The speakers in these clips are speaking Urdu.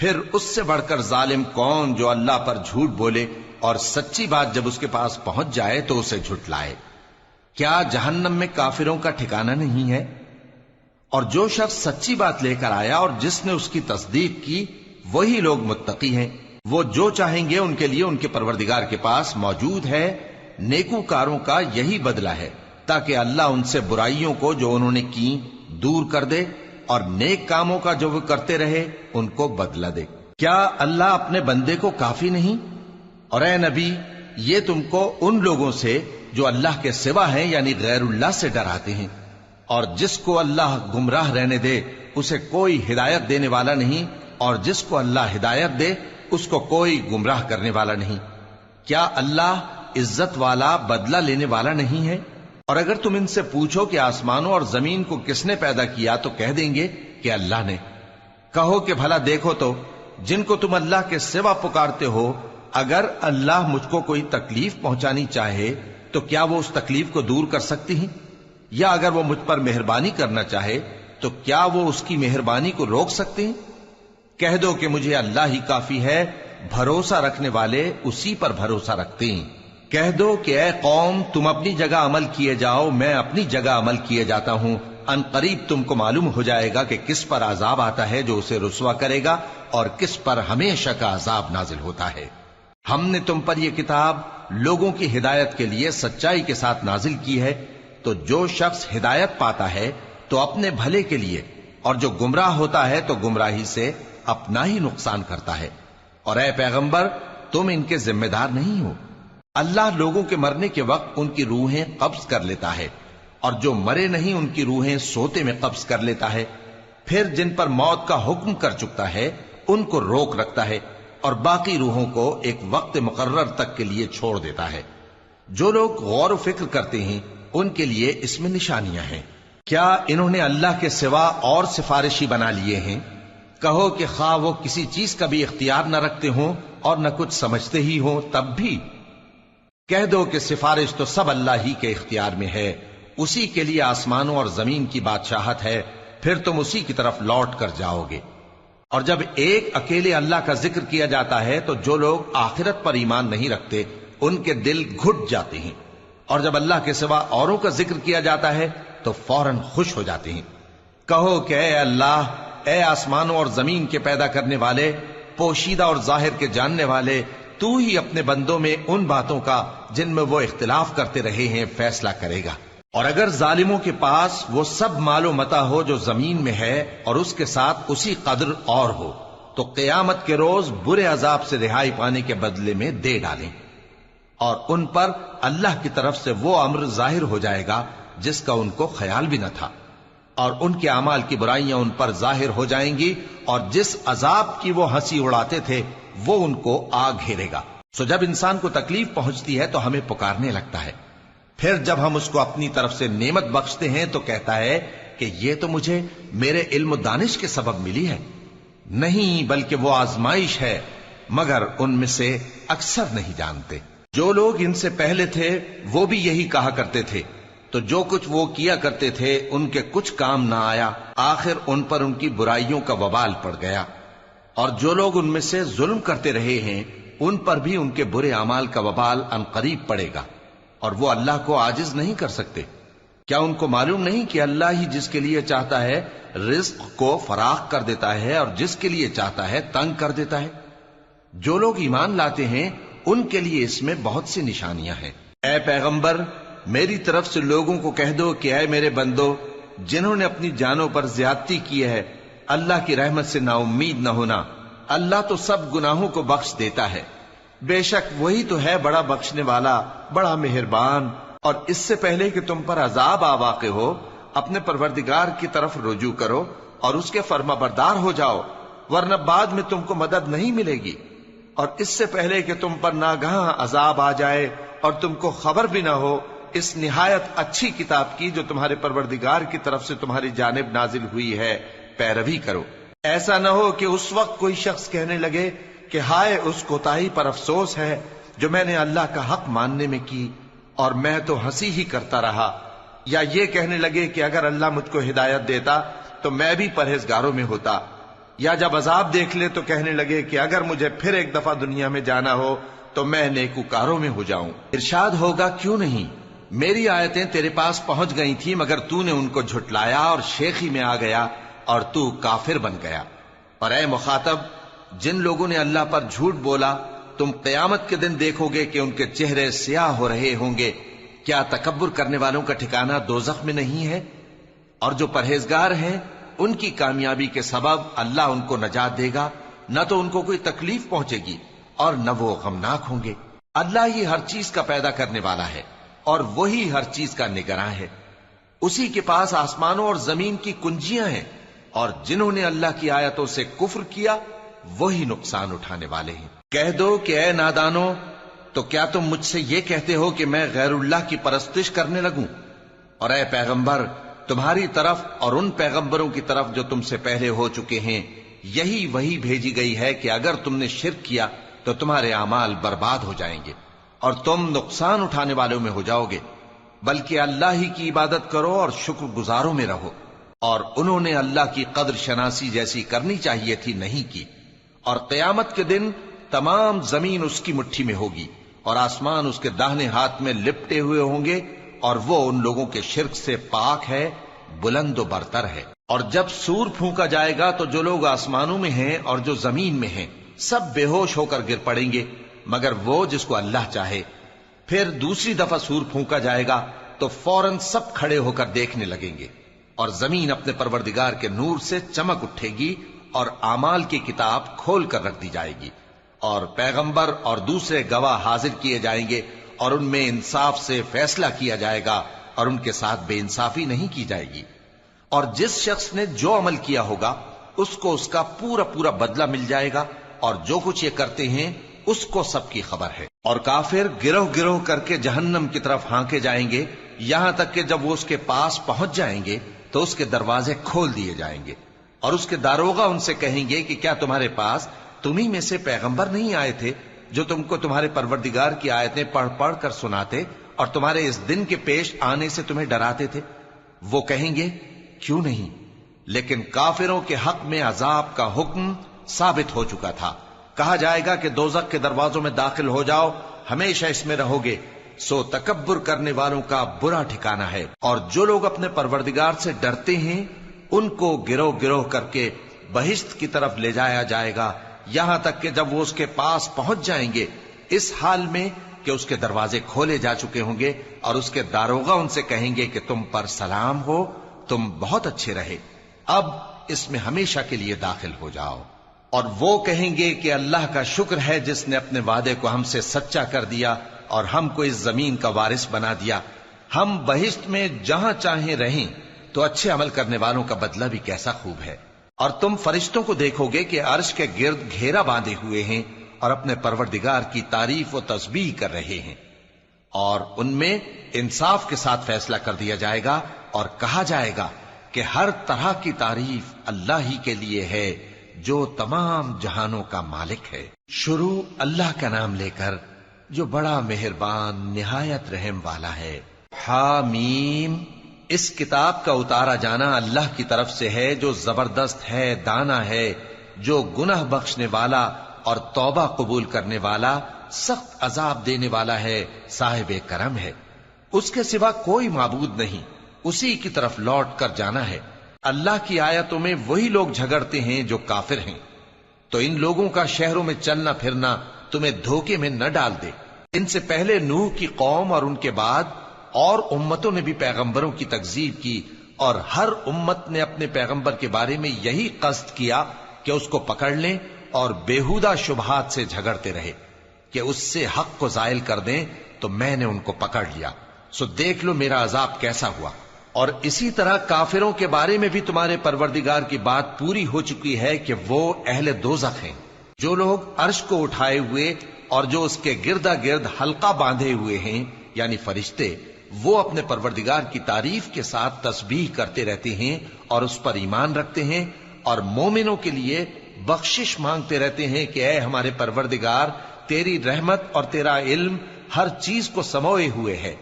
پھر اس سے بڑھ کر ظالم کون جو اللہ پر جھوٹ بولے اور سچی بات جب اس کے پاس پہنچ جائے تو اسے جھٹلائے۔ کیا جہنم میں کافروں کا ٹھکانہ نہیں ہے؟ اور جو شخص سچی بات لے کر آیا اور جس نے اس کی تصدیق کی وہی لوگ متقی ہیں۔ وہ جو چاہیں گے ان کے لیے ان کے پروردگار کے پاس موجود ہے۔ نیکوکاروں کا یہی بدلہ ہے تاکہ اللہ ان سے برائیوں کو جو انہوں نے کی دور کر دے اور نیک کاموں کا جو وہ کرتے رہے ان کو بدلہ دے۔ کیا اللہ اپنے بندے کو کافی نہیں؟ اور اے نبی، یہ تم کو ان لوگوں سے جو اللہ کے سوا ہیں یعنی غیر اللہ سے ڈراتے ہیں، اور جس کو اللہ گمراہ رہنے دے اسے کوئی ہدایت دینے والا نہیں، اور جس کو اللہ ہدایت دے اس کو کوئی گمراہ کرنے والا نہیں۔ کیا اللہ عزت والا بدلہ لینے والا نہیں ہے؟ اور اگر تم ان سے پوچھو کہ آسمانوں اور زمین کو کس نے پیدا کیا تو کہہ دیں گے کہ اللہ نے۔ کہو کہ بھلا دیکھو تو جن کو تم اللہ کے سوا پکارتے ہو، اگر اللہ مجھ کو کوئی تکلیف پہنچانی چاہے تو کیا وہ اس تکلیف کو دور کر سکتی ہیں؟ یا اگر وہ مجھ پر مہربانی کرنا چاہے تو کیا وہ اس کی مہربانی کو روک سکتے ہیں؟ کہہ دو کہ مجھے اللہ ہی کافی ہے، بھروسہ رکھنے والے اسی پر بھروسہ رکھتے ہیں۔ کہہ دو کہ اے قوم تم اپنی جگہ عمل کیے جاؤ، میں اپنی جگہ عمل کیے جاتا ہوں، ان قریب تم کو معلوم ہو جائے گا کہ کس پر عذاب آتا ہے جو اسے رسوا کرے گا اور کس پر ہمیشہ کا عذاب نازل ہوتا ہے۔ ہم نے تم پر یہ کتاب لوگوں کی ہدایت کے لیے سچائی کے ساتھ نازل کی ہے، تو جو شخص ہدایت پاتا ہے تو اپنے بھلے کے لیے، اور جو گمراہ ہوتا ہے تو گمراہی سے اپنا ہی نقصان کرتا ہے۔ اور اے پیغمبر تم ان کے ذمہ دار نہیں ہو۔ اللہ لوگوں کے مرنے کے وقت ان کی روحیں قبض کر لیتا ہے، اور جو مرے نہیں ان کی روحیں سوتے میں قبض کر لیتا ہے، پھر جن پر موت کا حکم کر چکتا ہے ان کو روک رکھتا ہے، اور باقی روحوں کو ایک وقت مقرر تک کے لیے چھوڑ دیتا ہے۔ جو لوگ غور و فکر کرتے ہیں ان کے لیے اس میں نشانیاں ہیں۔ کیا انہوں نے اللہ کے سوا اور سفارشی بنا لیے ہیں؟ کہو کہ خواہ وہ کسی چیز کا بھی اختیار نہ رکھتے ہوں اور نہ کچھ سمجھتے ہی ہوں تب بھی کہہ دو کہ سفارش تو سب اللہ ہی کے اختیار میں ہے، اسی کے لیے آسمانوں اور زمین کی بادشاہت ہے، پھر تم اسی کی طرف لوٹ کر جاؤ گے۔ اور جب ایک اکیلے اللہ کا ذکر کیا جاتا ہے تو جو لوگ آخرت پر ایمان نہیں رکھتے ان کے دل گھٹ جاتے ہیں، اور جب اللہ کے سوا اوروں کا ذکر کیا جاتا ہے تو فوراً خوش ہو جاتے ہیں۔ کہو کہ اے اللہ، اے آسمانوں اور زمین کے پیدا کرنے والے، پوشیدہ اور ظاہر کے جاننے والے، تو ہی اپنے بندوں میں ان باتوں کا جن میں وہ اختلاف کرتے رہے ہیں فیصلہ کرے گا۔ اور اگر ظالموں کے پاس وہ سب مال و متاع ہو جو زمین میں ہے اور اس کے ساتھ اسی قدر اور ہو تو قیامت کے روز برے عذاب سے رہائی پانے کے بدلے میں دے ڈالیں، اور ان پر اللہ کی طرف سے وہ امر ظاہر ہو جائے گا جس کا ان کو خیال بھی نہ تھا، اور ان کے اعمال کی برائیاں ان پر ظاہر ہو جائیں گی، اور جس عذاب کی وہ ہنسی اڑاتے تھے وہ ان کو آ گھیرے گا۔ سو جب انسان کو تکلیف پہنچتی ہے تو ہمیں پکارنے لگتا ہے، پھر جب ہم اس کو اپنی طرف سے نعمت بخشتے ہیں تو کہتا ہے کہ یہ تو مجھے میرے علم و دانش کے سبب ملی ہے۔ نہیں، بلکہ وہ آزمائش ہے، مگر ان میں سے اکثر نہیں جانتے۔ جو لوگ ان سے پہلے تھے وہ بھی یہی کہا کرتے تھے، تو جو کچھ وہ کیا کرتے تھے ان کے کچھ کام نہ آیا، آخر ان پر ان کی برائیوں کا وبال پڑ گیا۔ اور جو لوگ ان میں سے ظلم کرتے رہے ہیں ان پر بھی ان کے برے اعمال کا وبال عنقریب پڑے گا، اور وہ اللہ کو عاجز نہیں کر سکتے۔ کیا ان کو معلوم نہیں کہ اللہ ہی جس کے لیے چاہتا ہے رزق کو فراخ کر دیتا ہے اور جس کے لیے چاہتا ہے تنگ کر دیتا ہے؟ جو لوگ ایمان لاتے ہیں ان کے لیے اس میں بہت سی نشانیاں ہیں۔ اے پیغمبر، میری طرف سے لوگوں کو کہہ دو کہ اے میرے بندو، جنہوں نے اپنی جانوں پر زیادتی کی ہے، اللہ کی رحمت سے نا امید نہ ہونا۔ اللہ تو سب گناہوں کو بخش دیتا ہے، بے شک وہی تو ہے بڑا بخشنے والا، بڑا مہربان۔ اور اس سے پہلے کہ تم پر عذاب آ واقع ہو، اپنے پروردگار کی طرف رجوع کرو اور اس کے فرما بردار ہو جاؤ، ورنہ بعد میں تم کو مدد نہیں ملے گی۔ اور اس سے پہلے کہ تم پر ناگہاں عذاب آ جائے اور تم کو خبر بھی نہ ہو، اس نہایت اچھی کتاب کی جو تمہارے پروردگار کی طرف سے تمہاری جانب نازل ہوئی ہے پیروی کرو۔ ایسا نہ ہو کہ اس وقت کوئی شخص کہنے لگے کہ ہائے اس کوتاہی پر افسوس ہے جو میں نے اللہ کا حق ماننے میں کی، اور میں تو ہنسی ہی کرتا رہا، یا یہ کہنے لگے کہ اگر اللہ مجھ کو ہدایت دیتا تو میں بھی پرہیزگاروں میں ہوتا۔ یا جب عذاب دیکھ لے تو کہنے لگے کہ اگر مجھے پھر ایک دفعہ دنیا میں جانا ہو تو میں نیکوکاروں میں ہو جاؤں۔ ارشاد ہوگا کیوں نہیں، میری آیتیں تیرے پاس پہنچ گئی تھی مگر تو نے ان کو جھٹلایا اور شیخی میں آ گیا اور تو کافر بن گیا۔ اور اے مخاطب، جن لوگوں نے اللہ پر جھوٹ بولا تم قیامت کے دن دیکھو گے کہ ان کے چہرے سیاہ ہو رہے ہوں گے۔ کیا تکبر کرنے والوں کا ٹھکانہ دوزخ میں نہیں ہے؟ اور جو پرہیزگار ہیں ان کی کامیابی کے سبب اللہ ان کو نجات دے گا، نہ تو ان کو کوئی تکلیف پہنچے گی اور نہ وہ غمناک ہوں گے۔ اللہ ہی ہر چیز کا پیدا کرنے والا ہے اور وہی ہر چیز کا نگراں ہے۔ اسی کے پاس آسمانوں اور زمین کی کنجیاں ہیں، اور جنہوں نے اللہ کی آیتوں سے کفر کیا وہی نقصان اٹھانے والے ہیں۔ کہہ دو کہ اے نادانو، تو کیا تم مجھ سے یہ کہتے ہو کہ میں غیر اللہ کی پرستش کرنے لگوں؟ اور اے پیغمبر، تمہاری طرف اور ان پیغمبروں کی طرف جو تم سے پہلے ہو چکے ہیں یہی وہی بھیجی گئی ہے کہ اگر تم نے شرک کیا تو تمہارے اعمال برباد ہو جائیں گے اور تم نقصان اٹھانے والوں میں ہو جاؤ گے، بلکہ اللہ ہی کی عبادت کرو اور شکر گزاروں میں رہو۔ اور انہوں نے اللہ کی قدر شناسی جیسی کرنی چاہیے تھی نہیں کی۔ اور قیامت کے دن تمام زمین اس کی مٹھی میں ہوگی اور آسمان اس کے داہنے ہاتھ میں لپٹے ہوئے ہوں گے، اور وہ ان لوگوں کے شرک سے پاک ہے، بلند و برتر ہے۔ اور جب سور پھونکا جائے گا تو جو لوگ آسمانوں میں ہیں اور جو زمین میں ہیں سب بے ہوش ہو کر گر پڑیں گے مگر وہ جس کو اللہ چاہے۔ پھر دوسری دفعہ سور پھونکا جائے گا تو فوراً سب کھڑے ہو کر دیکھنے لگیں گے، اور زمین اپنے پروردگار کے نور سے چمک اٹھے گی اور اعمال کی کتاب کھول کر رکھ دی جائے گی، اور پیغمبر اور دوسرے گواہ حاضر کیے جائیں گے، اور ان میں انصاف سے فیصلہ کیا جائے گا اور ان کے ساتھ بے انصافی نہیں کی جائے گی۔ اور جس شخص نے جو عمل کیا ہوگا اس کو اس کا پورا پورا بدلہ مل جائے گا، اور جو کچھ یہ کرتے ہیں اس کو سب کی خبر ہے۔ اور کافر گروہ گروہ کر کے جہنم کی طرف ہانکے جائیں گے، یہاں تک کہ جب وہ اس کے پاس پہنچ جائیں گے تو اس کے دروازے کھول دیے جائیں گے، اور اس کے داروغہ ان سے کہیں گے کہ کیا تمہارے پاس تمہیں میں سے پیغمبر نہیں آئے تھے جو تم کو تمہارے پروردگار کی آیتیں پڑھ پڑھ کر سناتے اور تمہارے اس دن کے پیش آنے سے تمہیں ڈراتے تھے؟ وہ کہیں گے کیوں نہیں، لیکن کافروں کے حق میں عذاب کا حکم ثابت ہو چکا تھا۔ کہا جائے گا کہ دوزخ کے دروازوں میں داخل ہو جاؤ، ہمیشہ اس میں رہو گے، سو تکبر کرنے والوں کا برا ٹھکانہ ہے۔ اور جو لوگ اپنے پروردگار سے ڈرتے ہیں ان کو گروہ گروہ کر کے بہشت کی طرف لے جایا جائے گا، یہاں تک کہ جب وہ اس کے پاس پہنچ جائیں گے اس حال میں کہ اس کے دروازے کھولے جا چکے ہوں گے، اور اس کے داروغہ ان سے کہیں گے کہ تم پر سلام ہو، تم بہت اچھے رہے، اب اس میں ہمیشہ کے لیے داخل ہو جاؤ۔ اور وہ کہیں گے کہ اللہ کا شکر ہے جس نے اپنے وعدے کو ہم سے سچا کر دیا اور ہم کو اس زمین کا وارث بنا دیا، ہم بہشت میں جہاں چاہیں رہیں، تو اچھے عمل کرنے والوں کا بدلہ بھی کیسا خوب ہے۔ اور تم فرشتوں کو دیکھو گے کہ عرش کے گرد گھیرا باندھے ہوئے ہیں اور اپنے پروردگار کی تعریف و تسبیح کر رہے ہیں، اور ان میں انصاف کے ساتھ فیصلہ کر دیا جائے گا، اور کہا جائے گا کہ ہر طرح کی تعریف اللہ ہی کے لیے ہے جو تمام جہانوں کا مالک ہے۔ شروع اللہ کا نام لے کر جو بڑا مہربان نہایت رحم والا ہے۔ حامیم، اس کتاب کا اتارا جانا اللہ کی طرف سے ہے جو زبردست ہے، دانا ہے، جو گناہ بخشنے والا اور توبہ قبول کرنے والا، سخت عذاب دینے والا ہے، صاحب کرم ہے۔ اس کے سوا کوئی معبود نہیں، اسی کی طرف لوٹ کر جانا ہے۔ اللہ کی آیتوں میں وہی لوگ جھگڑتے ہیں جو کافر ہیں، تو ان لوگوں کا شہروں میں چلنا پھرنا تمہیں دھوکے میں نہ ڈال دے۔ ان سے پہلے نوح کی قوم اور ان کے بعد اور امتوں نے بھی پیغمبروں کی تکذیب کی، اور ہر امت نے اپنے پیغمبر کے بارے میں یہی قصد کیا کہ اس کو پکڑ لیں اور بیہودہ شبہات سے جھگڑتے رہے کہ اس سے حق کو زائل کر دیں، تو میں نے ان کو پکڑ لیا، سو دیکھ لو میرا عذاب کیسا ہوا۔ اور اسی طرح کافروں کے بارے میں بھی تمہارے پروردگار کی بات پوری ہو چکی ہے کہ وہ اہل دوزخ ہیں۔ جو لوگ عرش کو اٹھائے ہوئے اور جو اس کے گردا گرد حلقہ باندھے ہوئے ہیں یعنی فرشتے، وہ اپنے پروردگار کی تعریف کے ساتھ تسبیح کرتے رہتے ہیں اور اس پر ایمان رکھتے ہیں، اور مومنوں کے لیے بخشش مانگتے رہتے ہیں کہ اے ہمارے پروردگار، تیری رحمت اور تیرا علم ہر چیز کو سموئے ہوئے ہے،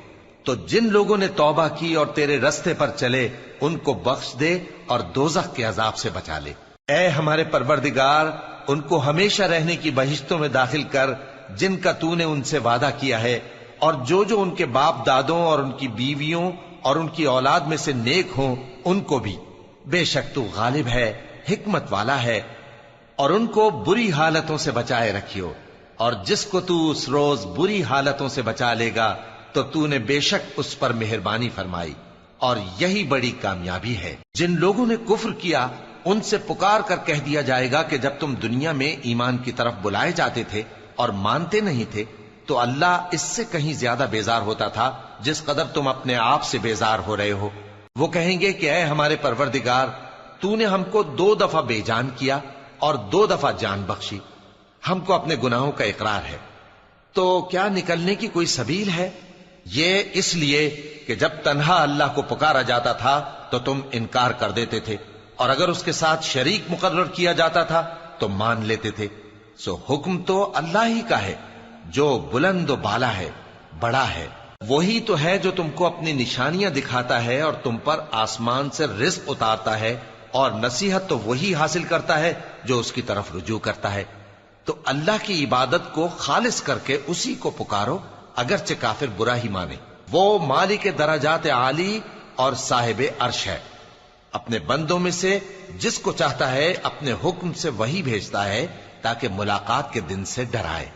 تو جن لوگوں نے توبہ کی اور تیرے رستے پر چلے ان کو بخش دے اور دوزخ کے عذاب سے بچا لے۔ اے ہمارے پروردگار، ان کو ہمیشہ رہنے کی بہشتوں میں داخل کر جن کا تو نے ان سے وعدہ کیا ہے، اور جو جو ان کے باپ دادوں اور ان کی بیویوں اور ان کی اولاد میں سے نیک ہوں ان کو بھی۔ بے شک تو غالب ہے، حکمت والا ہے۔ اور ان کو بری حالتوں سے بچائے رکھیو، اور جس کو تو اس روز بری حالتوں سے بچا لے گا تو تو نے بے شک اس پر مہربانی فرمائی، اور یہی بڑی کامیابی ہے۔ جن لوگوں نے کفر کیا ان سے پکار کر کہہ دیا جائے گا کہ جب تم دنیا میں ایمان کی طرف بلائے جاتے تھے اور مانتے نہیں تھے تو اللہ اس سے کہیں زیادہ بیزار ہوتا تھا جس قدر تم اپنے آپ سے بیزار ہو رہے ہو۔ وہ کہیں گے کہ اے ہمارے پروردگار، تو نے ہم کو 2 دفعہ بے جان کیا اور 2 دفعہ جان بخشی، ہم کو اپنے گناہوں کا اقرار ہے، تو کیا نکلنے کی کوئی سبیل ہے؟ یہ اس لیے کہ جب تنہا اللہ کو پکارا جاتا تھا تو تم انکار کر دیتے تھے، اور اگر اس کے ساتھ شریک مقرر کیا جاتا تھا تو مان لیتے تھے۔ سو حکم تو اللہ ہی کا ہے جو بلند و بالا ہے، بڑا ہے۔ وہی تو ہے جو تم کو اپنی نشانیاں دکھاتا ہے اور تم پر آسمان سے رزق اتارتا ہے، اور نصیحت تو وہی حاصل کرتا ہے جو اس کی طرف رجوع کرتا ہے۔ تو اللہ کی عبادت کو خالص کر کے اسی کو پکارو، اگرچہ کافر برا ہی مانے۔ وہ مالک درجات عالی اور صاحب عرش ہے، اپنے بندوں میں سے جس کو چاہتا ہے اپنے حکم سے وہی بھیجتا ہے تاکہ ملاقات کے دن سے ڈرائے۔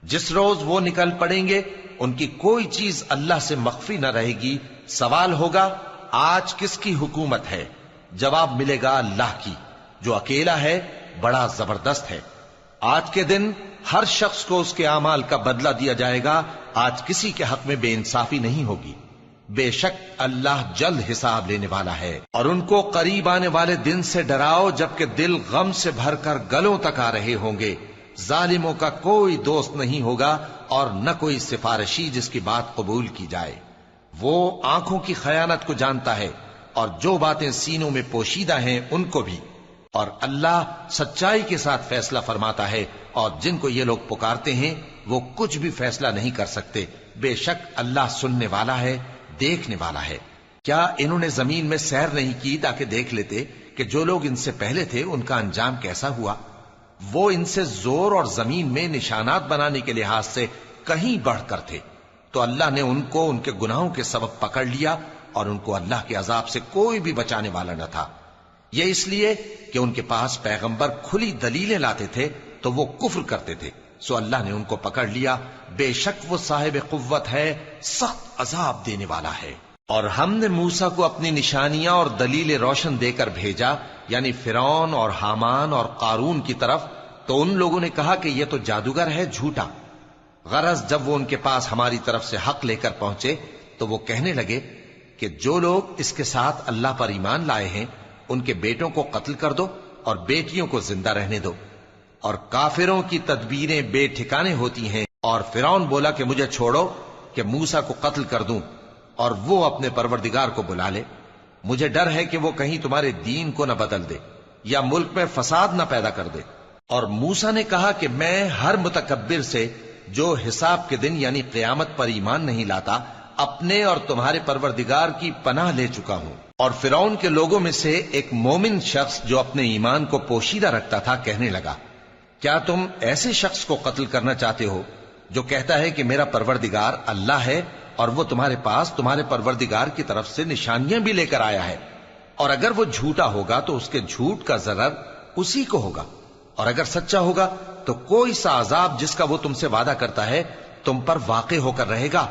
جس روز وہ نکل پڑیں گے ان کی کوئی چیز اللہ سے مخفی نہ رہے گی۔ سوال ہوگا آج کس کی حکومت ہے؟ جواب ملے گا اللہ کی، جو اکیلا ہے، بڑا زبردست ہے۔ آج کے دن ہر شخص کو اس کے اعمال کا بدلہ دیا جائے گا۔ آج کسی کے حق میں بے انصافی نہیں ہوگی۔ بے شک اللہ جلد حساب لینے والا ہے۔ اور ان کو قریب آنے والے دن سے ڈراؤ جبکہ دل غم سے بھر کر گلوں تک آ رہے ہوں گے۔ ظالموں کا کوئی دوست نہیں ہوگا اور نہ کوئی سفارشی جس کی بات قبول کی جائے۔ وہ آنکھوں کی خیانت کو جانتا ہے اور جو باتیں سینوں میں پوشیدہ ہیں ان کو بھی۔ اور اللہ سچائی کے ساتھ فیصلہ فرماتا ہے، اور جن کو یہ لوگ پکارتے ہیں وہ کچھ بھی فیصلہ نہیں کر سکتے۔ بے شک اللہ سننے والا ہے، دیکھنے والا ہے۔ کیا انہوں نے زمین میں سیر نہیں کی تاکہ دیکھ لیتے کہ جو لوگ ان سے پہلے تھے ان کا انجام کیسا ہوا؟ وہ ان سے زور اور زمین میں نشانات بنانے کے لحاظ سے کہیں بڑھ کر تھے، تو اللہ نے ان کو ان کے گناہوں کے سبب پکڑ لیا، اور ان کو اللہ کے عذاب سے کوئی بھی بچانے والا نہ تھا۔ یہ اس لیے کہ ان کے پاس پیغمبر کھلی دلیلیں لاتے تھے تو وہ کفر کرتے تھے، سو اللہ نے ان کو پکڑ لیا۔ بے شک وہ صاحب قوت ہے، سخت عذاب دینے والا ہے۔ اور ہم نے موسیٰ کو اپنی نشانیاں اور دلیل روشن دے کر بھیجا، یعنی فرعون اور حامان اور قارون کی طرف، تو ان لوگوں نے کہا کہ یہ تو جادوگر ہے، جھوٹا۔ غرض جب وہ ان کے پاس ہماری طرف سے حق لے کر پہنچے تو وہ کہنے لگے کہ جو لوگ اس کے ساتھ اللہ پر ایمان لائے ہیں ان کے بیٹوں کو قتل کر دو اور بیٹیوں کو زندہ رہنے دو۔ اور کافروں کی تدبیریں بے ٹھکانے ہوتی ہیں۔ اور فرعون بولا کہ مجھے چھوڑو کہ موسیٰ کو قتل کر دوں اور وہ اپنے پروردگار کو بلا لے۔ مجھے ڈر ہے کہ وہ کہیں تمہارے دین کو نہ بدل دے یا ملک میں فساد نہ پیدا کر دے۔ اور موسیٰ نے کہا کہ میں ہر متکبر سے جو حساب کے دن یعنی قیامت پر ایمان نہیں لاتا اپنے اور تمہارے پروردگار کی پناہ لے چکا ہوں۔ اور فرعون کے لوگوں میں سے ایک مومن شخص جو اپنے ایمان کو پوشیدہ رکھتا تھا کہنے لگا، کیا تم ایسے شخص کو قتل کرنا چاہتے ہو جو کہتا ہے کہ میرا پروردگار اللہ ہے اور وہ تمہارے پاس تمہارے پروردگار کی طرف سے نشانیاں بھی لے کر آیا ہے؟ اور اگر وہ جھوٹا ہوگا تو اس کے جھوٹ کا ضرر اسی کو ہوگا، اور اگر سچا ہوگا تو کوئی سا عذاب جس کا وہ تم سے وعدہ کرتا ہے تم پر واقع ہو کر رہے گا۔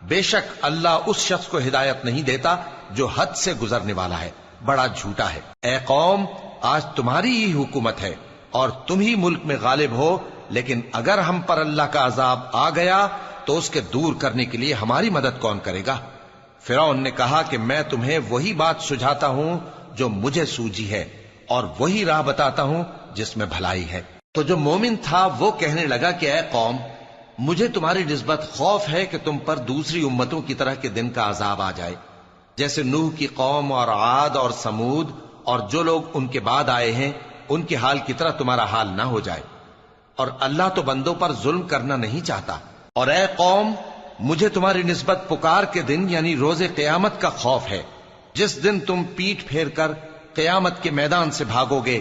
بے شک اللہ اس شخص کو ہدایت نہیں دیتا جو حد سے گزرنے والا ہے، بڑا جھوٹا ہے۔ اے قوم، آج تمہاری ہی حکومت ہے اور تم ہی ملک میں غالب ہو، لیکن اگر ہم پر اللہ کا عذاب آ گیا تو اس کے دور کرنے کے لیے ہماری مدد کون کرے گا؟ فرعون نے کہا کہ میں تمہیں وہی بات سجھاتا ہوں جو مجھے سوجی ہے، اور وہی راہ بتاتا ہوں جس میں بھلائی ہے۔ تو جو مومن تھا وہ کہنے لگا کہ اے قوم، مجھے تمہاری نسبت خوف ہے کہ تم پر دوسری امتوں کی طرح کے دن کا عذاب آ جائے، جیسے نوح کی قوم اور عاد اور سمود اور جو لوگ ان کے بعد آئے ہیں ان کے حال کی طرح تمہارا حال نہ ہو جائے۔ اور اللہ تو بندوں پر ظلم کرنا نہیں چاہتا۔ اور اے قوم، مجھے تمہاری نسبت پکار کے دن یعنی روز قیامت کا خوف ہے، جس دن تم پیٹھ پھیر کر قیامت کے میدان سے بھاگو گے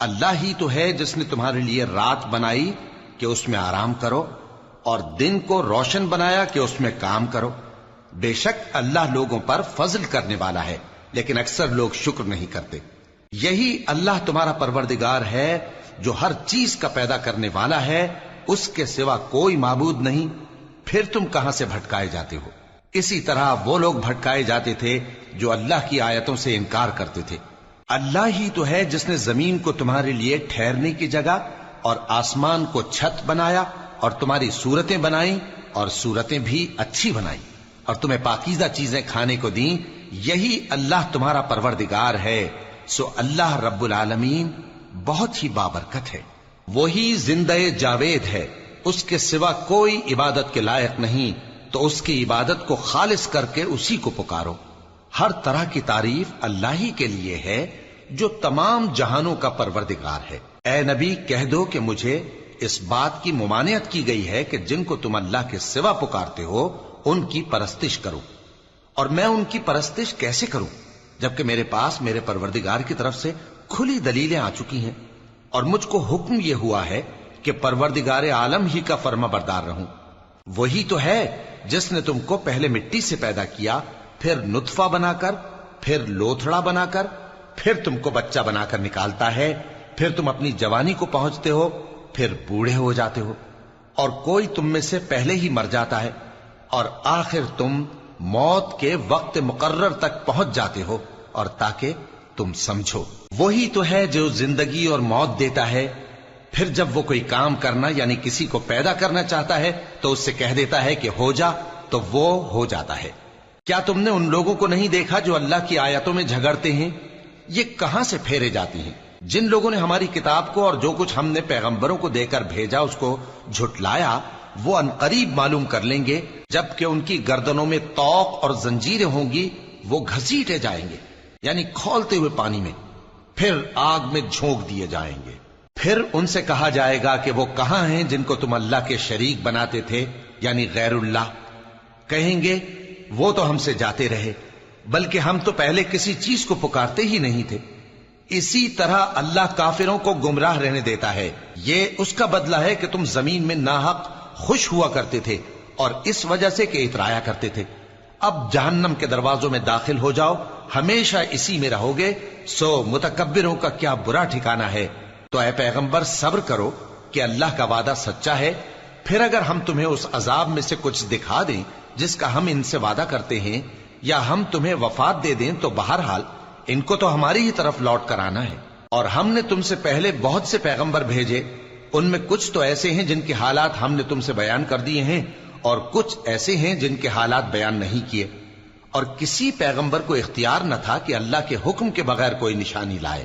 اللہ ہی تو ہے جس نے تمہارے لیے رات بنائی کہ اس میں آرام کرو اور دن کو روشن بنایا کہ اس میں کام کرو. بے شک اللہ لوگوں پر فضل کرنے والا ہے لیکن اکثر لوگ شکر نہیں کرتے. یہی اللہ تمہارا پروردگار ہے جو ہر چیز کا پیدا کرنے والا ہے، اس کے سوا کوئی معبود نہیں. پھر تم کہاں سے بھٹکائے جاتے ہو؟ اسی طرح وہ لوگ بھٹکائے جاتے تھے جو اللہ کی آیتوں سے انکار کرتے تھے. اللہ ہی تو ہے جس نے زمین کو تمہارے لیے ٹھہرنے کی جگہ اور آسمان کو چھت بنایا اور تمہاری صورتیں بنائیں اور صورتیں بھی اچھی بنائیں اور تمہیں پاکیزہ چیزیں کھانے کو دیں. یہی اللہ تمہارا پروردگار ہے. سو اللہ رب العالمین بہت ہی بابرکت ہے. وہی زندہ جاوید ہے، اس کے سوا کوئی عبادت کے لائق نہیں، تو اس کی عبادت کو خالص کر کے اسی کو پکارو. ہر طرح کی تعریف اللہ ہی کے لیے ہے جو تمام جہانوں کا پروردگار ہے. اے نبی کہہ دو کہ مجھے اس بات کی ممانعت کی گئی ہے کہ جن کو تم اللہ کے سوا پکارتے ہو ان کی پرستش کرو، اور میں ان کی پرستش کیسے کروں جبکہ میرے پاس میرے پروردگار کی طرف سے کھلی دلیلیں آ چکی ہیں، اور مجھ کو حکم یہ ہوا ہے کہ پروردگار عالم ہی کا فرما بردار رہوں. وہی تو ہے جس نے تم کو پہلے مٹی سے پیدا کیا، پھر نطفہ بنا کر، پھر لوتھڑا بنا کر، پھر تم کو بچہ بنا کر نکالتا ہے، پھر تم اپنی جوانی کو پہنچتے ہو، پھر بوڑھے ہو جاتے ہو، اور کوئی تم میں سے پہلے ہی مر جاتا ہے، اور آخر تم موت کے وقت مقرر تک پہنچ جاتے ہو. اور تاکہ تم سمجھو وہی تو ہے جو زندگی اور موت دیتا ہے، پھر جب وہ کوئی کام کرنا یعنی کسی کو پیدا کرنا چاہتا ہے تو اس سے کہہ دیتا ہے کہ ہو جا، تو وہ ہو جاتا ہے. کیا تم نے ان لوگوں کو نہیں دیکھا جو اللہ کی آیتوں میں جھگڑتے ہیں؟ یہ کہاں سے پھیرے جاتی ہیں؟ جن لوگوں نے ہماری کتاب کو اور جو کچھ ہم نے پیغمبروں کو دے کر بھیجا اس کو جھٹلایا، وہ انقریب معلوم کر لیں گے جبکہ ان کی گردنوں میں طوق اور زنجیریں ہوں گی، وہ گھسیٹے جائیں گے یعنی کھولتے ہوئے پانی میں، پھر آگ میں جھونک دیے جائیں گے. پھر ان سے کہا جائے گا کہ وہ کہاں ہیں جن کو تم اللہ کے شریک بناتے تھے یعنی غیر اللہ؟ کہیں گے وہ تو ہم سے جاتے رہے، بلکہ ہم تو پہلے کسی چیز کو پکارتے ہی نہیں تھے. اسی طرح اللہ کافروں کو گمراہ رہنے دیتا ہے. یہ اس کا بدلہ ہے کہ تم زمین میں ناحق خوش ہوا کرتے تھے اور اس وجہ سے کہ اترایا کرتے تھے. اب جہنم کے دروازوں میں داخل ہو جاؤ، ہمیشہ اسی میں رہو گے. سو متکبروں کا کیا برا ٹھکانہ ہے. تو اے پیغمبر صبر کرو کہ اللہ کا وعدہ سچا ہے. پھر اگر ہم تمہیں اس عذاب میں سے کچھ دکھا دیں جس کا ہم ان سے وعدہ کرتے ہیں، یا ہم تمہیں وفات دے دیں، تو بہرحال ان کو تو ہماری ہی طرف لوٹ کر آنا ہے. اور ہم نے تم سے پہلے بہت سے پیغمبر بھیجے، ان میں کچھ تو ایسے ہیں جن کے حالات ہم نے تم سے بیان کر دیے ہیں، اور کچھ ایسے ہیں جن کے حالات بیان نہیں کیے. اور کسی پیغمبر کو اختیار نہ تھا کہ اللہ کے حکم کے بغیر کوئی نشانی لائے.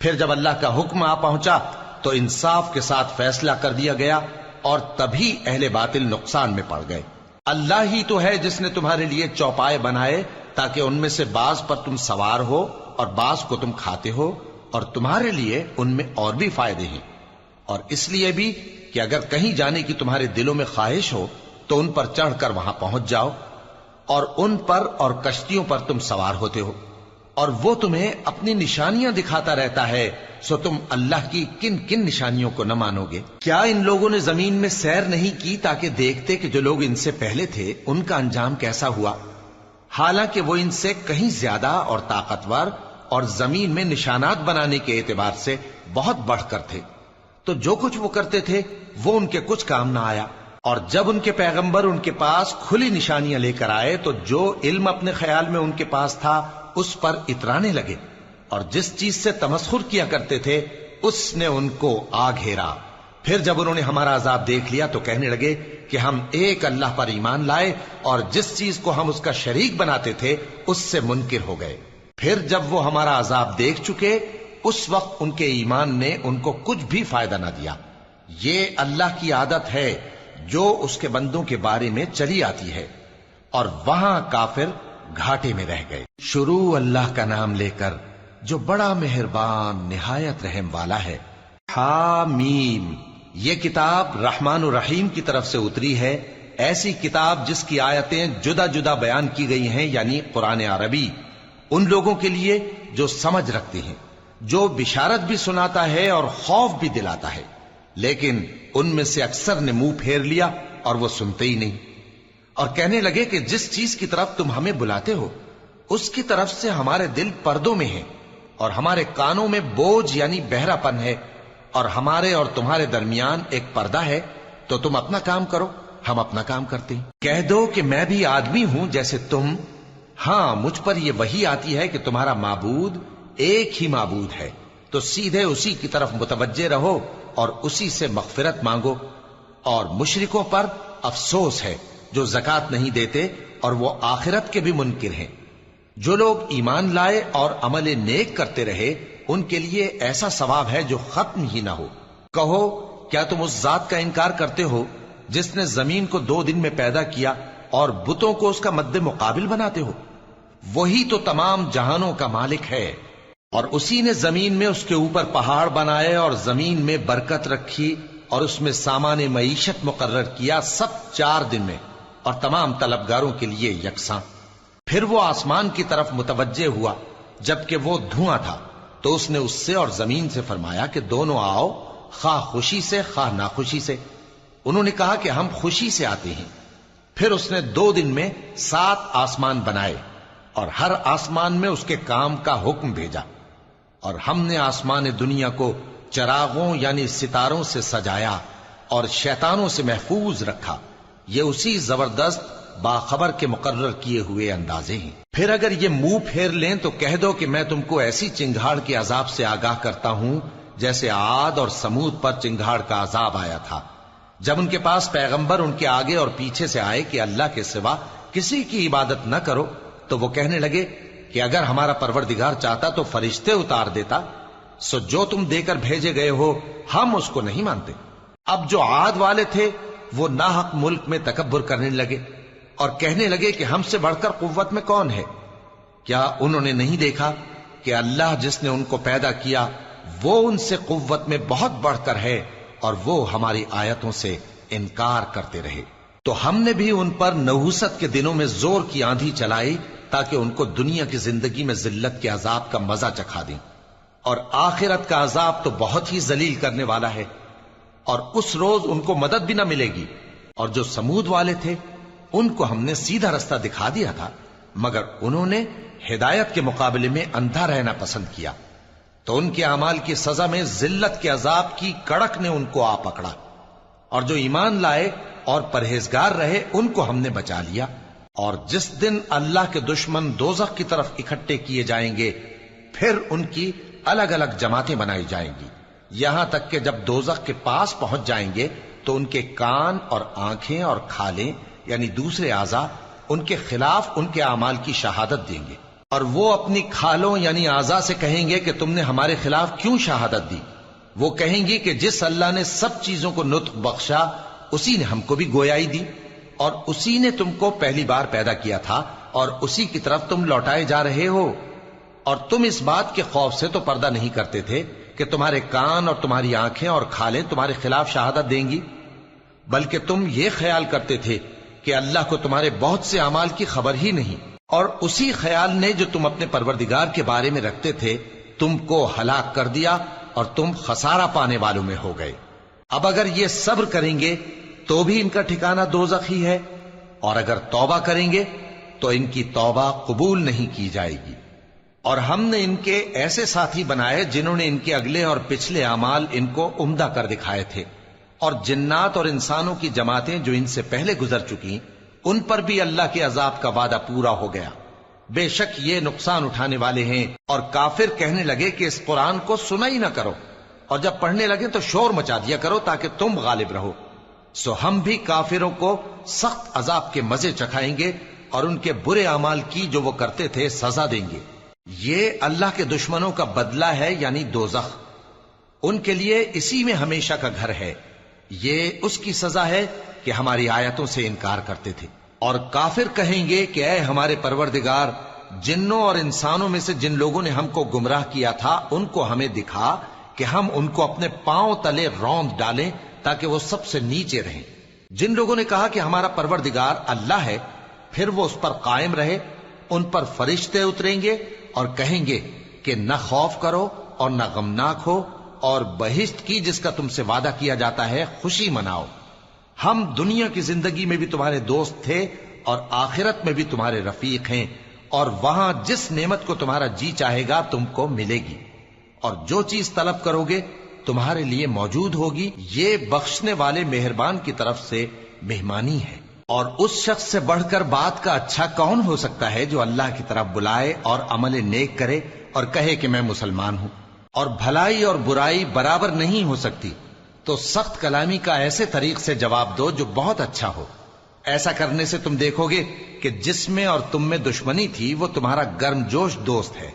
پھر جب اللہ کا حکم آ پہنچا تو انصاف کے ساتھ فیصلہ کر دیا گیا، اور تبھی اہل باطل نقصان میں پڑ گئے. اللہ ہی تو ہے جس نے تمہارے لیے چوپائے بنائے تاکہ ان میں سے بعض پر تم سوار ہو اور بعض کو تم کھاتے ہو، اور تمہارے لیے ان میں اور بھی فائدے ہیں. اور اس لیے بھی کہ اگر کہیں جانے کی تمہارے دلوں میں خواہش ہو تو ان پر چڑھ کر وہاں پہنچ جاؤ، اور ان پر اور کشتیوں پر تم سوار ہوتے ہو، اور وہ تمہیں اپنی نشانیاں دکھاتا رہتا ہے. سو تم اللہ کی کن کن نشانیوں کو نہ مانو گے؟ کیا ان لوگوں نے زمین میں سیر نہیں کی تاکہ دیکھتے کہ جو لوگ ان سے پہلے تھے ان کا انجام کیسا ہوا، حالانکہ وہ ان سے کہیں زیادہ اور طاقتور اور زمین میں نشانات بنانے کے اعتبار سے بہت بڑھ کر تھے. تو جو کچھ وہ کرتے تھے وہ ان کے کچھ کام نہ آیا. اور جب ان کے پیغمبر ان کے پاس کھلی نشانیاں لے کر آئے تو جو علم اپنے خیال میں ان کے پاس تھا اس پر اترانے لگے، اور جس چیز سے تمسخر کیا کرتے تھے اس نے ان کو آ گھیرا. پھر جب انہوں نے ہمارا عذاب دیکھ لیا تو کہنے لگے کہ ہم ایک اللہ پر ایمان لائے، اور جس چیز کو ہم اس کا شریک بناتے تھے اس سے منکر ہو گئے. پھر جب وہ ہمارا عذاب دیکھ چکے اس وقت ان کے ایمان نے ان کو کچھ بھی فائدہ نہ دیا. یہ اللہ کی عادت ہے جو اس کے بندوں کے بارے میں چلی آتی ہے. اور وہاں کافر گھاٹے میں رہ گئے. شروع اللہ کا نام لے کر جو بڑا مہربان نہایت رحم والا ہے. حامیم، یہ کتاب رحمان الرحیم کی طرف سے اتری ہے، ایسی کتاب جس کی آیتیں جدا جدا بیان کی گئی ہیں، یعنی قرآن عربی، ان لوگوں کے لیے جو سمجھ رکھتے ہیں، جو بشارت بھی سناتا ہے اور خوف بھی دلاتا ہے، لیکن ان میں سے اکثر نے منہ پھیر لیا اور وہ سنتے ہی نہیں، اور کہنے لگے کہ جس چیز کی طرف تم ہمیں بلاتے ہو اس کی طرف سے ہمارے دل پردوں میں ہیں، اور ہمارے کانوں میں بوجھ یعنی بہرا پن ہے، اور ہمارے اور تمہارے درمیان ایک پردہ ہے، تو تم اپنا کام کرو، ہم اپنا کام کرتے ہیں۔ کہہ دو کہ میں بھی آدمی ہوں جیسے تم، ہاں مجھ پر یہ وحی آتی ہے کہ تمہارا معبود ایک ہی معبود ہے، تو سیدھے اسی کی طرف متوجہ رہو اور اسی سے مغفرت مانگو۔ اور مشرکوں پر افسوس ہے جو زکوٰۃ نہیں دیتے اور وہ آخرت کے بھی منکر ہیں۔ جو لوگ ایمان لائے اور عمل نیک کرتے رہے ان کے لیے ایسا ثواب ہے جو ختم ہی نہ ہو۔ کہو کیا تم اس ذات کا انکار کرتے ہو جس نے زمین کو 2 دن میں پیدا کیا اور بتوں کو اس کا مد مقابل بناتے ہو؟ وہی تو تمام جہانوں کا مالک ہے، اور اسی نے زمین میں اس کے اوپر پہاڑ بنائے اور زمین میں برکت رکھی اور اس میں سامان معیشت مقرر کیا، سب 4 دن میں، اور تمام طلبگاروں کے لیے یکساں۔ پھر وہ آسمان کی طرف متوجہ ہوا جبکہ وہ دھواں تھا، تو اس نے اس سے اور زمین سے فرمایا کہ دونوں آؤ، خواہ خوشی سے خواہ ناخوشی سے۔ انہوں نے کہا کہ ہم خوشی سے آتے ہیں۔ پھر اس نے 2 دن میں 7 آسمان بنائے اور ہر آسمان میں اس کے کام کا حکم بھیجا، اور ہم نے آسمان دنیا کو چراغوں یعنی ستاروں سے سجایا اور شیطانوں سے محفوظ رکھا۔ یہ اسی زبردست باخبر کے مقرر کیے ہوئے اندازے ہیں۔ پھر اگر یہ منہ پھیر لیں تو کہہ دو کہ میں تم کو ایسی چنگھاڑ کے عذاب سے آگاہ کرتا ہوں جیسے عاد اور سمود پر چنگھاڑ کا عذاب آیا تھا، جب ان کے پاس پیغمبر ان کے آگے اور پیچھے سے آئے کہ اللہ کے سوا کسی کی عبادت نہ کرو، تو وہ کہنے لگے کہ اگر ہمارا پروردگار چاہتا تو فرشتے اتار دیتا، سو جو تم دے کر بھیجے گئے ہو ہم اس کو نہیں مانتے۔ اب جو عاد والے تھے وہ ناحق ملک میں تکبر کرنے لگے اور کہنے لگے کہ ہم سے بڑھ کر قوت میں کون ہے؟ کیا انہوں نے نہیں دیکھا کہ اللہ جس نے ان کو پیدا کیا وہ ان سے قوت میں بہت بڑھ کر ہے، اور وہ ہماری آیتوں سے انکار کرتے رہے۔ تو ہم نے بھی ان پر نحوست کے دنوں میں زور کی آندھی چلائی تاکہ ان کو دنیا کی زندگی میں ذلت کے عذاب کا مزہ چکھا دیں، اور آخرت کا عذاب تو بہت ہی ذلیل کرنے والا ہے، اور اس روز ان کو مدد بھی نہ ملے گی۔ اور جو سمود والے تھے ان کو ہم نے سیدھا رستہ دکھا دیا تھا، مگر انہوں نے ہدایت کے مقابلے میں اندھا رہنا پسند کیا، تو ان کے اعمال کی سزا میں ذلت کے عذاب کی کڑک نے ان کو آ پکڑا۔ اور جو ایمان لائے اور پرہیزگار رہے ان کو ہم نے بچا لیا۔ اور جس دن اللہ کے دشمن دوزخ کی طرف اکٹھے کیے جائیں گے پھر ان کی الگ الگ جماعتیں بنائی جائیں گی، یہاں تک کہ جب دوزخ کے پاس پہنچ جائیں گے تو ان کے کان اور آنکھیں اور کھالیں یعنی دوسرے اعضاء ان کے خلاف ان کے اعمال کی شہادت دیں گے، اور وہ اپنی کھالوں یعنی اعضاء سے کہیں گے کہ تم نے ہمارے خلاف کیوں شہادت دی؟ وہ کہیں گی کہ جس اللہ نے سب چیزوں کو نطق بخشا اسی نے ہم کو بھی گویائی دی، اور اسی نے تم کو پہلی بار پیدا کیا تھا اور اسی کی طرف تم لوٹائے جا رہے ہو۔ اور تم اس بات کے خوف سے تو پردہ نہیں کرتے تھے کہ تمہارے کان اور تمہاری آنکھیں اور کھالیں تمہارے خلاف شہادت دیں گی، بلکہ تم یہ خیال کرتے تھے کہ اللہ کو تمہارے بہت سے اعمال کی خبر ہی نہیں، اور اسی خیال نے جو تم اپنے پروردگار کے بارے میں رکھتے تھے تم کو ہلاک کر دیا اور تم خسارہ پانے والوں میں ہو گئے۔ اب اگر یہ صبر کریں گے تو بھی ان کا ٹھکانہ دوزخ ہی ہے، اور اگر توبہ کریں گے تو ان کی توبہ قبول نہیں کی جائے گی۔ اور ہم نے ان کے ایسے ساتھی بنائے جنہوں نے ان کے اگلے اور پچھلے اعمال ان کو عمدہ کر دکھائے تھے، اور جنات اور انسانوں کی جماعتیں جو ان سے پہلے گزر چکی ان پر بھی اللہ کے عذاب کا وعدہ پورا ہو گیا۔ بے شک یہ نقصان اٹھانے والے ہیں۔ اور کافر کہنے لگے کہ اس قرآن کو سنا ہی نہ کرو، اور جب پڑھنے لگے تو شور مچا دیا کرو تاکہ تم غالب رہو۔ سو ہم بھی کافروں کو سخت عذاب کے مزے چکھائیں گے اور ان کے برے اعمال کی جو وہ کرتے تھے سزا دیں گے۔ یہ اللہ کے دشمنوں کا بدلہ ہے یعنی دوزخ، ان کے لیے اسی میں ہمیشہ کا گھر ہے۔ یہ اس کی سزا ہے کہ ہماری آیتوں سے انکار کرتے تھے۔ اور کافر کہیں گے کہ اے ہمارے پروردگار، جنوں اور انسانوں میں سے جن لوگوں نے ہم کو گمراہ کیا تھا ان کو ہمیں دکھا کہ ہم ان کو اپنے پاؤں تلے روند ڈالیں تاکہ وہ سب سے نیچے رہیں۔ جن لوگوں نے کہا کہ ہمارا پروردگار اللہ ہے، پھر وہ اس پر قائم رہے، ان پر فرشتے اتریں گے اور کہیں گے کہ نہ خوف کرو اور نہ غمناک ہو، اور بہشت کی جس کا تم سے وعدہ کیا جاتا ہے خوشی مناؤ۔ ہم دنیا کی زندگی میں بھی تمہارے دوست تھے اور آخرت میں بھی تمہارے رفیق ہیں، اور وہاں جس نعمت کو تمہارا جی چاہے گا تم کو ملے گی، اور جو چیز طلب کرو گے تمہارے لیے موجود ہوگی۔ یہ بخشنے والے مہربان کی طرف سے مہمانی ہے۔ اور اس شخص سے بڑھ کر بات کا اچھا کون ہو سکتا ہے جو اللہ کی طرف بلائے اور عمل نیک کرے اور کہے کہ میں مسلمان ہوں۔ اور بھلائی اور برائی برابر نہیں ہو سکتی، تو سخت کلامی کا ایسے طریق سے جواب دو جو بہت اچھا ہو۔ ایسا کرنے سے تم دیکھو گے کہ جس میں اور تم میں دشمنی تھی وہ تمہارا گرم جوش دوست ہے،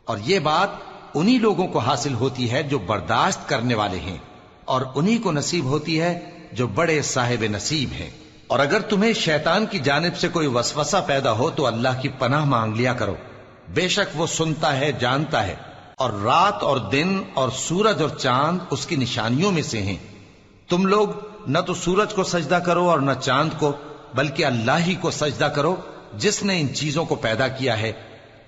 اور یہ بات انہی لوگوں کو حاصل ہوتی ہے جو برداشت کرنے والے ہیں، اور انہی کو نصیب ہوتی ہے جو بڑے صاحب نصیب ہیں۔ اور اگر تمہیں شیطان کی جانب سے کوئی وسوسہ پیدا ہو تو اللہ کی پناہ مانگ لیا کرو، بے شک وہ سنتا ہے، جانتا ہے۔ اور رات اور دن اور سورج اور چاند اس کی نشانیوں میں سے ہیں۔ تم لوگ نہ تو سورج کو سجدہ کرو اور نہ چاند کو، بلکہ اللہ ہی کو سجدہ کرو جس نے ان چیزوں کو پیدا کیا ہے،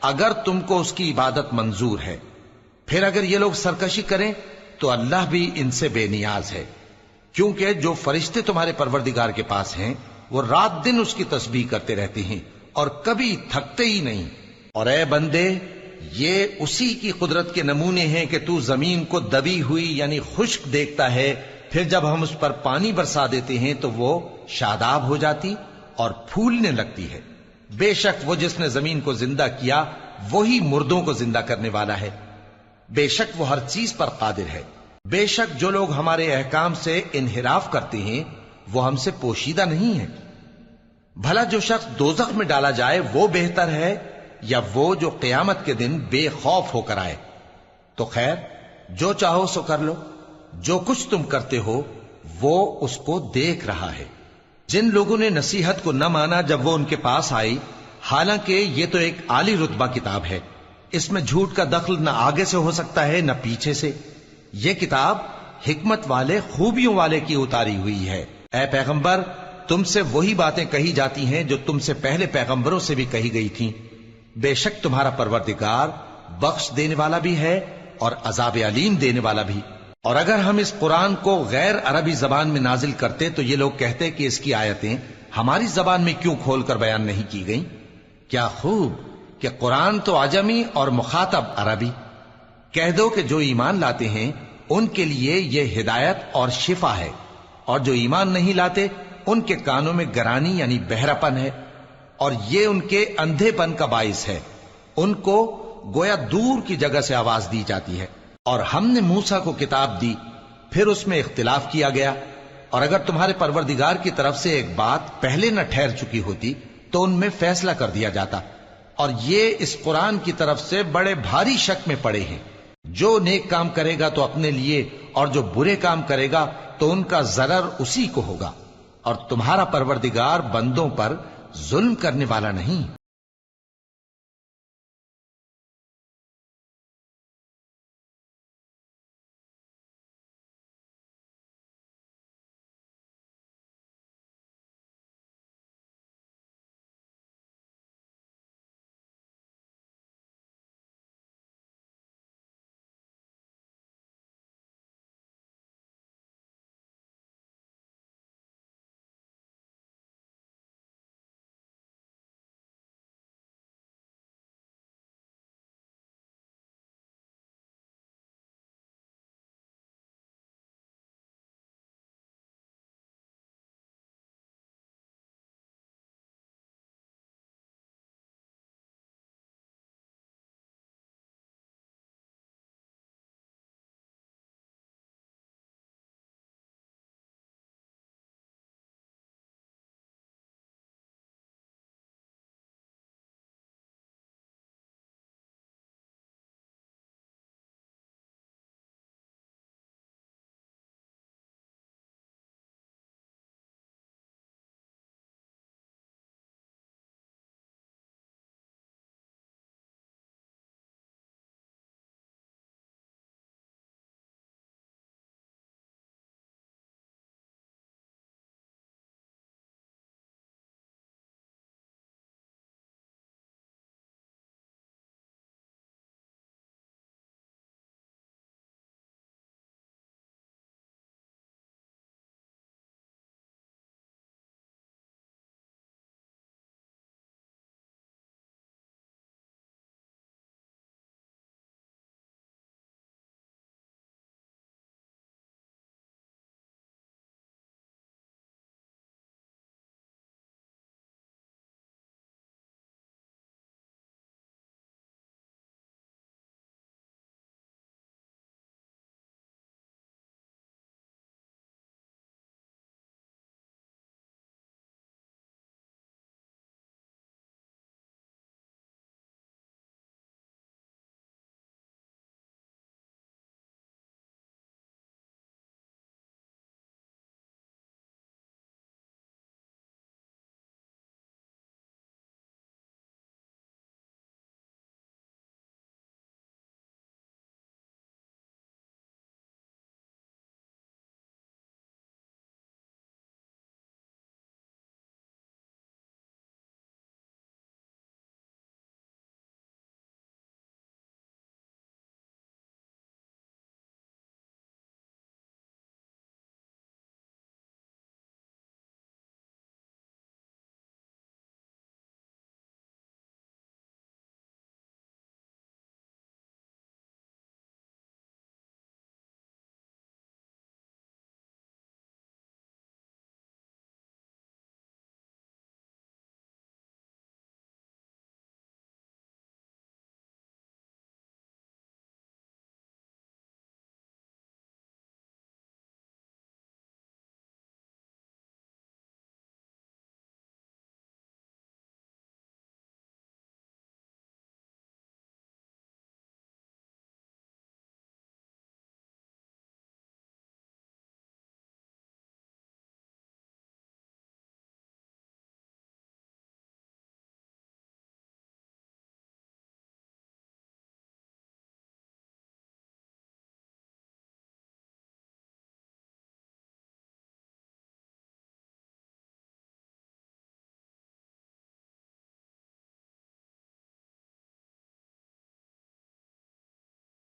اگر تم کو اس کی عبادت منظور ہے۔ پھر اگر یہ لوگ سرکشی کریں تو اللہ بھی ان سے بے نیاز ہے، کیونکہ جو فرشتے تمہارے پروردگار کے پاس ہیں وہ رات دن اس کی تسبیح کرتے رہتے ہیں اور کبھی تھکتے ہی نہیں۔ اور اے بندے، یہ اسی کی قدرت کے نمونے ہیں کہ تو زمین کو دبی ہوئی یعنی خشک دیکھتا ہے، پھر جب ہم اس پر پانی برسا دیتے ہیں تو وہ شاداب ہو جاتی اور پھولنے لگتی ہے۔ بے شک وہ جس نے زمین کو زندہ کیا وہی مردوں کو زندہ کرنے والا ہے، بے شک وہ ہر چیز پر قادر ہے۔ بے شک جو لوگ ہمارے احکام سے انحراف کرتے ہیں وہ ہم سے پوشیدہ نہیں ہیں۔ بھلا جو شخص دوزخ میں ڈالا جائے وہ بہتر ہے یا وہ جو قیامت کے دن بے خوف ہو کر آئے؟ تو خیر، جو چاہو سو کر لو، جو کچھ تم کرتے ہو وہ اس کو دیکھ رہا ہے۔ جن لوگوں نے نصیحت کو نہ مانا جب وہ ان کے پاس آئی، حالانکہ یہ تو ایک عالی رتبہ کتاب ہے، اس میں جھوٹ کا دخل نہ آگے سے ہو سکتا ہے نہ پیچھے سے۔ یہ کتاب حکمت والے، خوبیوں والے کی اتاری ہوئی ہے۔ اے پیغمبر، تم سے وہی باتیں کہی جاتی ہیں جو تم سے پہلے پیغمبروں سے بھی کہی گئی تھیں۔ بے شک تمہارا پروردگار بخش دینے والا بھی ہے اور عذاب علیم دینے والا بھی۔ اور اگر ہم اس قرآن کو غیر عربی زبان میں نازل کرتے تو یہ لوگ کہتے کہ اس کی آیتیں ہماری زبان میں کیوں کھول کر بیان نہیں کی گئیں؟ کیا خوب کہ قرآن تو عجمی اور مخاطب عربی۔ کہہ دو کہ جو ایمان لاتے ہیں ان کے لیے یہ ہدایت اور شفا ہے، اور جو ایمان نہیں لاتے ان کے کانوں میں گرانی یعنی بہراپن ہے، اور یہ ان کے اندھے پن کا باعث ہے۔ ان کو گویا دور کی جگہ سے آواز دی جاتی ہے۔ اور ہم نے موسیٰ کو کتاب دی، پھر اس میں اختلاف کیا گیا، اور اگر تمہارے پروردگار کی طرف سے ایک بات پہلے نہ ٹھہر چکی ہوتی تو ان میں فیصلہ کر دیا جاتا۔ اور یہ اس قرآن کی طرف سے بڑے بھاری شک میں پڑے ہیں۔ جو نیک کام کرے گا تو اپنے لیے، اور جو برے کام کرے گا تو ان کا ضرر اسی کو ہوگا، اور تمہارا پروردگار بندوں پر ظلم کرنے والا نہیں۔